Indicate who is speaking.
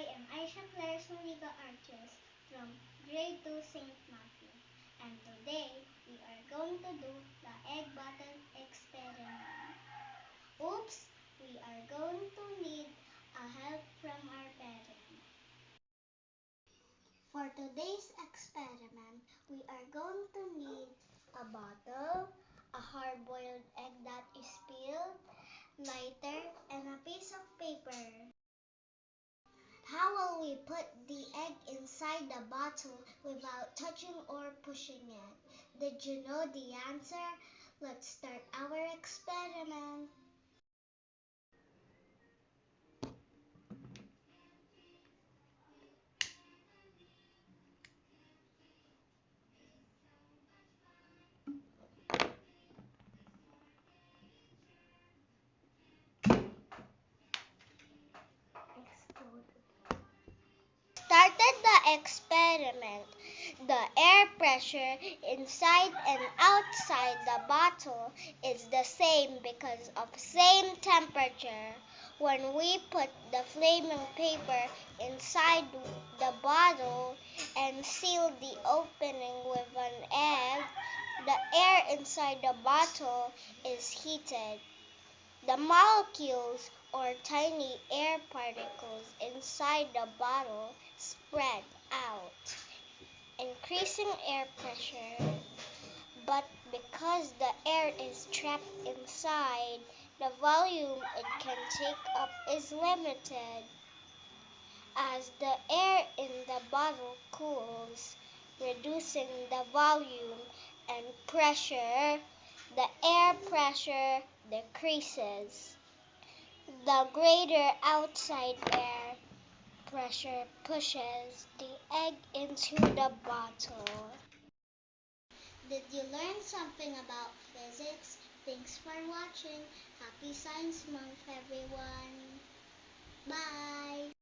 Speaker 1: I am Aisha Claire Soliga Arches from grade 2 St. Matthew. And today we are going to do the egg bottle experiment. Oops, we are going to need a help from our parents. For today's experiment, we are going to need a bottle, a hard-boiled egg that is peeled, lighter, and a piece of paper. How will we put the egg inside the bottle without touching or pushing it? Did you know the answer? Let's start our experiment. Started the experiment. The air pressure inside and outside the bottle is the same because of same temperature. When we put the flaming paper inside the bottle and seal the opening with an egg, the air inside the bottle is heated. The molecules or tiny air particles inside the bottle spread out, increasing air pressure. But because the air is trapped inside, the volume it can take up is limited. As the air in the bottle cools, reducing the volume and pressure, the air pressure decreases. The greater outside air pressure pushes the egg into the bottle. Did you learn something about physics? Thanks for watching. Happy Science Month, everyone. Bye.